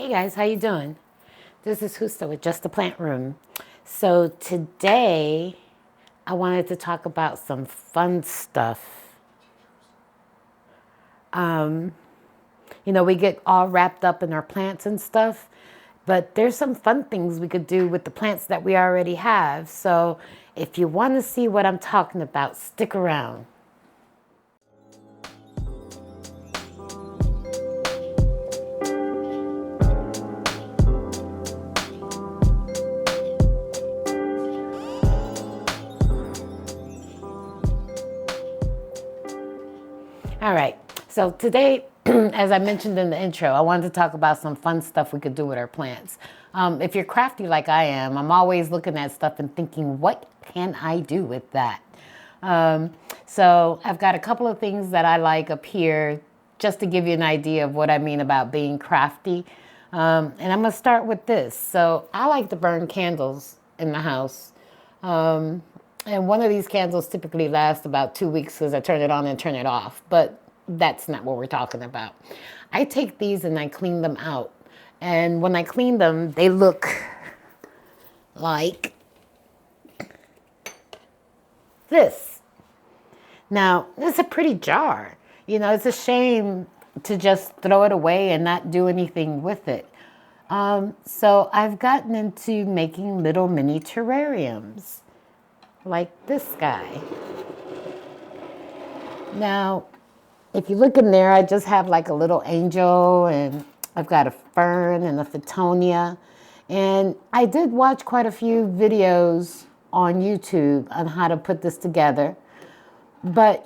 Hey guys, how you doing? This is Husta with Just the Plant Room. So today I wanted to talk about some fun stuff. We get all wrapped up in our plants and stuff, but there's some fun things we could do with the plants that we already have. So if you want to see what I'm talking about, stick around. All right, so today, as I mentioned in the intro, I wanted to talk about some fun stuff we could do with our plants. If you're crafty like I am, I'm always looking at stuff and thinking, what can I do with that? So I've got a couple of things that I like up here just to give you an idea of what I mean about being crafty. And I'm going to start with this. So I like to burn candles in the house. And one of these candles typically lasts about 2 weeks because I turn it on and turn it off. But that's not what we're talking about. I take these and I clean them out. And when I clean them, they look like this. Now, it's a pretty jar. It's a shame to just throw it away and not do anything with it. So I've gotten into making little mini terrariums like this guy. Now, if you look in there, I just have like a little angel, and I've got a fern and a Fittonia. And I did watch quite a few videos on YouTube on how to put this together. But,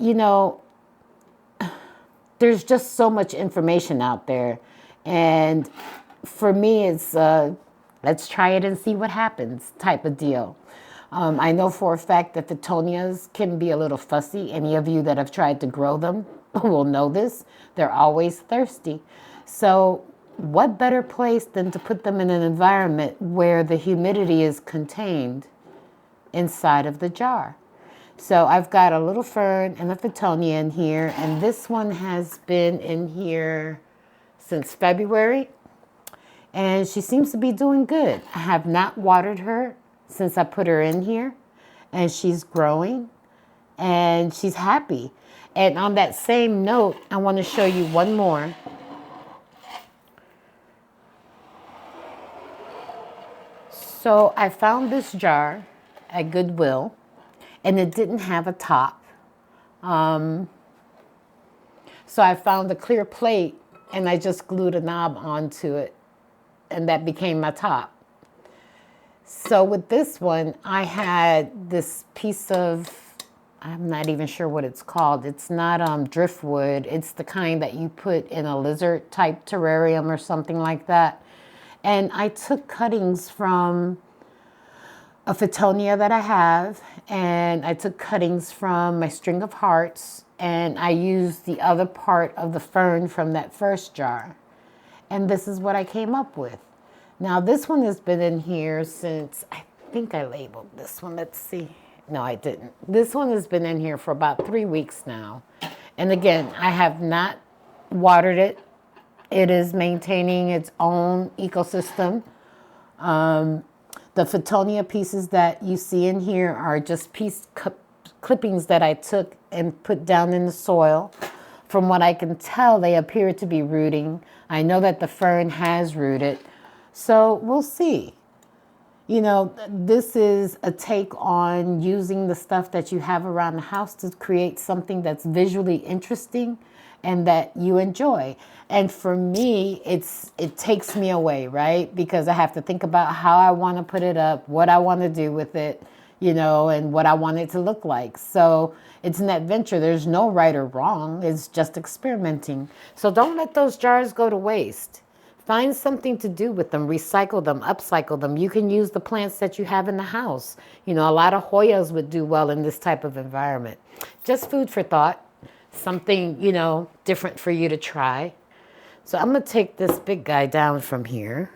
there's just so much information out there. And for me, it's let's try it and see what happens type of deal. I know for a fact that the Fitonias can be a little fussy. Any of you that have tried to grow them will know this. They're always thirsty. So what better place than to put them in an environment where the humidity is contained inside of the jar? So I've got a little fern and a Fittonia in here, and this one has been in here since February, and she seems to be doing good. I have not watered her since I put her in here, and she's growing and she's happy. And on that same note, I want to show you one more. So I found this jar at Goodwill, and it didn't have a top. So I found a clear plate and I just glued a knob onto it, and that became my top. So with this one, I had this piece of, I'm not even sure what it's called. It's not driftwood. It's the kind that you put in a lizard type terrarium or something like that. And I took cuttings from a Fittonia that I have, and I took cuttings from my string of hearts, and I used the other part of the fern from that first jar. And this is what I came up with. Now, this one has been in here since, I think I labeled this one. Let's see. No, I didn't. This one has been in here for about 3 weeks now. And again, I have not watered it. It is maintaining its own ecosystem. The Fittonia pieces that you see in here are just clippings that I took and put down in the soil. From what I can tell, they appear to be rooting. I know that the fern has rooted. So we'll see. This is a take on using the stuff that you have around the house to create something that's visually interesting and that you enjoy. And for me, it takes me away, right? Because I have to think about how I want to put it up, what I want to do with it, and what I want it to look like. So it's an adventure. There's no right or wrong. It's just experimenting. So don't let those jars go to waste. Find something to do with them, recycle them, upcycle them. You can use the plants that you have in the house. A lot of Hoyas would do well in this type of environment. Just food for thought, something, different for you to try. So I'm going to take this big guy down from here.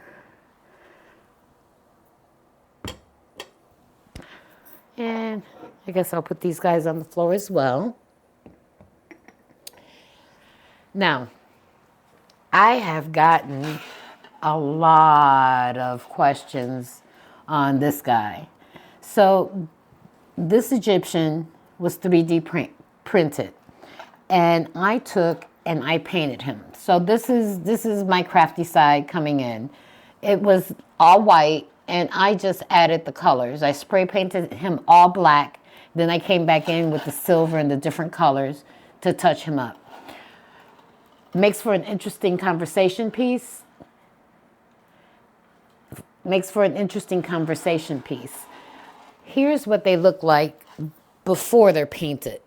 And I guess I'll put these guys on the floor as well. Now, I have gotten a lot of questions on this guy. So this Egyptian was 3D printed, and I took and I painted him. So this is my crafty side coming in. It was all white, and I just added the colors. I spray painted him all black. Then I came back in with the silver and the different colors to touch him up. Makes for an interesting conversation piece. Makes for an interesting conversation piece. Here's what they look like before they're painted.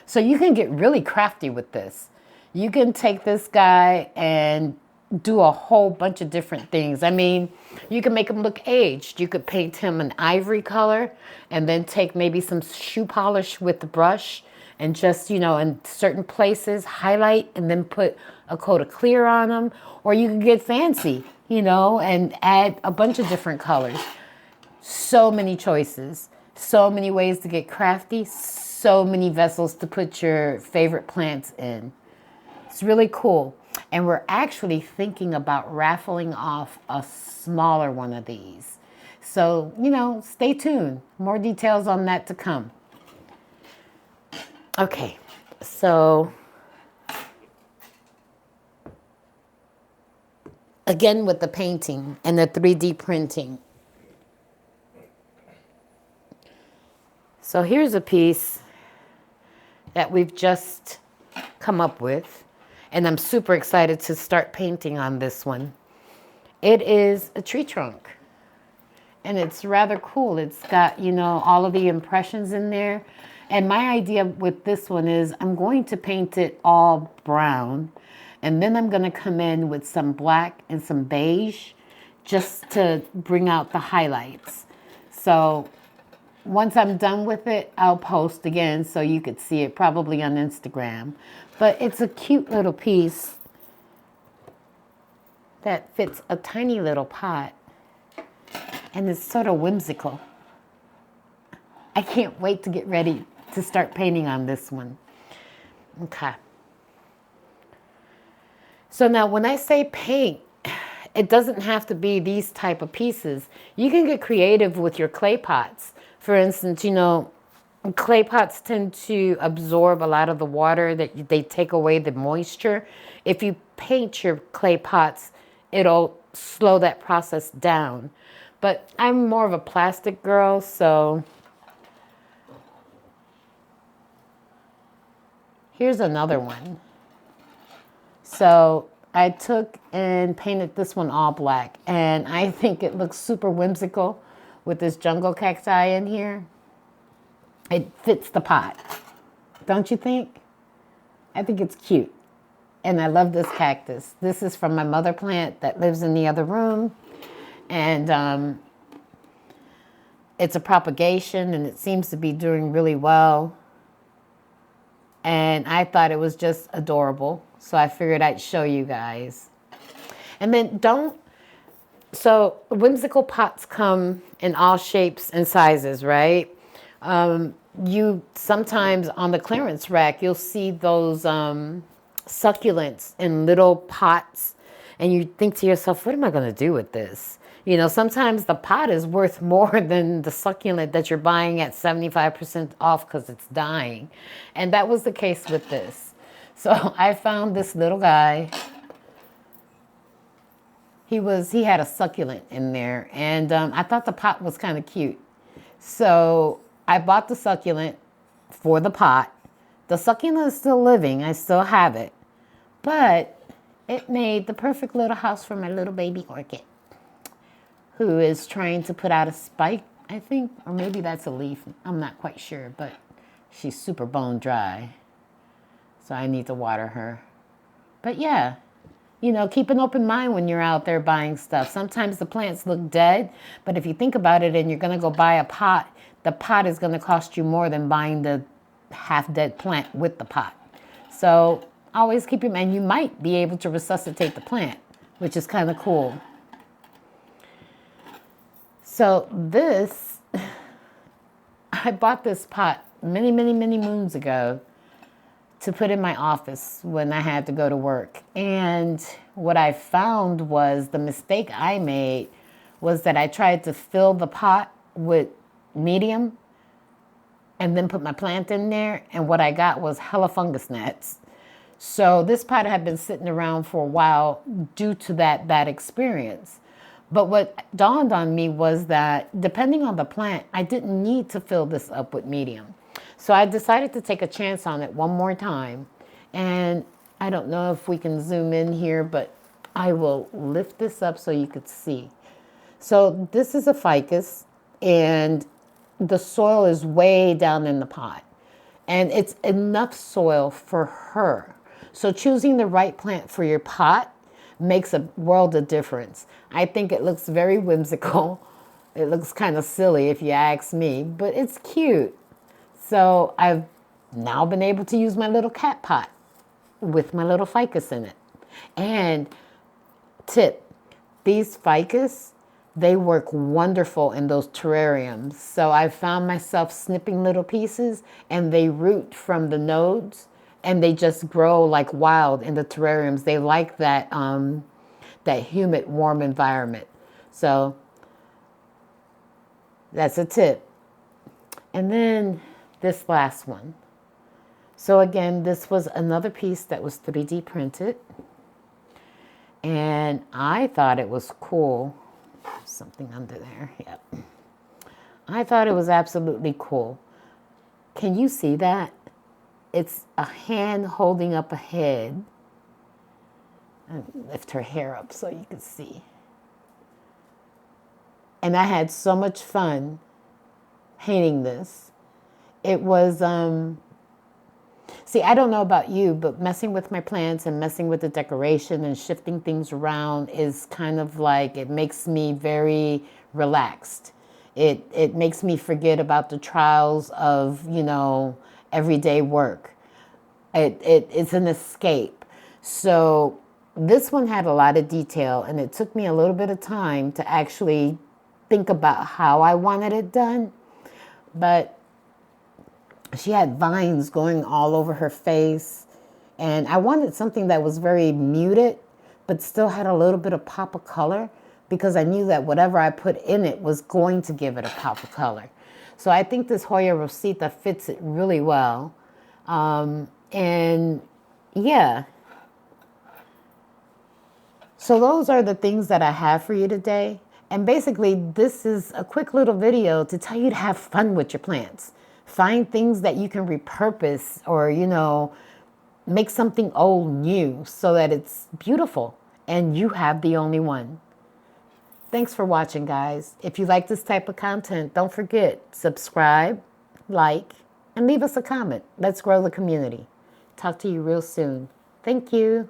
So you can get really crafty with this. You can take this guy and do a whole bunch of different things. I mean, you can make him look aged. You could paint him an ivory color and then take maybe some shoe polish with the brush and just, you know, in certain places, highlight and then put a coat of clear on them. Or you can get fancy, you know, and add a bunch of different colors. So many choices, so many ways to get crafty, so many vessels to put your favorite plants in. It's really cool. And we're actually thinking about raffling off a smaller one of these. So, you know, stay tuned. More details on that to come. Okay, so again with the painting and the 3D printing. So here's a piece that we've just come up with, and I'm super excited to start painting on this one. It is a tree trunk, and it's rather cool. It's got, you know, all of the impressions in there. And my idea with this one is I'm going to paint it all brown, and then I'm going to come in with some black and some beige just to bring out the highlights. So once I'm done with it, I'll post again so you could see it, probably on Instagram. But it's a cute little piece that fits a tiny little pot, and it's sort of whimsical. I can't wait to get ready to start painting on this one. Okay. So now when I say paint, it doesn't have to be these type of pieces. You can get creative with your clay pots. For instance, you know, clay pots tend to absorb a lot of the water, that they take away the moisture. If you paint your clay pots, it'll slow that process down. But I'm more of a plastic girl, so here's another one. So I took and painted this one all black, and I think it looks super whimsical with this jungle cacti in here. It fits the pot, don't you think? I think it's cute. And I love this cactus. This is from my mother plant that lives in the other room. And it's a propagation, and it seems to be doing really well. And I thought it was just adorable. So I figured I'd show you guys. And then so whimsical pots come in all shapes and sizes, right? You sometimes on the clearance rack, you'll see those succulents in little pots, and you think to yourself, what am I going to do with this? You know, sometimes the pot is worth more than the succulent that you're buying at 75% off because it's dying. And that was the case with this. So I found this little guy. He had a succulent in there, and I thought the pot was kind of cute. So I bought the succulent for the pot. The succulent is still living. I still have it. But it made the perfect little house for my little baby orchid, who is trying to put out a spike, I think. Or maybe that's a leaf. I'm not quite sure, but she's super bone dry. So I need to water her. But yeah, you know, keep an open mind when you're out there buying stuff. Sometimes the plants look dead, but if you think about it and you're going to go buy a pot, the pot is going to cost you more than buying the half-dead plant with the pot. So always keep in mind, you might be able to resuscitate the plant, which is kind of cool. So this, I bought this pot many, many, many moons ago to put in my office when I had to go to work. And what I found was the mistake I made was that I tried to fill the pot with medium and then put my plant in there. And what I got was hella fungus gnats. So this pot had been sitting around for a while due to that bad experience. But what dawned on me was that depending on the plant, I didn't need to fill this up with medium. So I decided to take a chance on it one more time. And I don't know if we can zoom in here, but I will lift this up so you could see. So this is a ficus, and the soil is way down in the pot. And it's enough soil for her. So choosing the right plant for your pot makes a world of difference. I think it looks very whimsical. It looks kind of silly if you ask me, but it's cute. So I've now been able to use my little cat pot with my little ficus in it. And tip, these ficus, they work wonderful in those terrariums. So I found myself snipping little pieces and they root from the nodes and they just grow like wild in the terrariums. They like that, that humid, warm environment. So that's a tip. And then this last one. So again, this was another piece that was 3D printed. And I thought it was cool. Something under there, yep. I thought it was absolutely cool. Can you see that? It's a hand holding up a head. I'll lift her hair up so you can see. And I had so much fun painting this. It was, see, I don't know about you, but messing with my plants and messing with the decoration and shifting things around is kind of like, it makes me very relaxed. It makes me forget about the trials of, you know, everyday work. It's an escape. So this one had a lot of detail, and it took me a little bit of time to actually think about how I wanted it done. But she had vines going all over her face, and I wanted something that was very muted, but still had a little bit of pop of color, because I knew that whatever I put in it was going to give it a pop of color. So I think this Hoya Rosita fits it really well. And yeah. So those are the things that I have for you today. And basically, this is a quick little video to tell you to have fun with your plants. Find things that you can repurpose or, you know, make something old new so that it's beautiful and you have the only one. Thanks for watching, guys. If you like this type of content, don't forget, subscribe, like, and leave us a comment. Let's grow the community. Talk to you real soon. Thank you.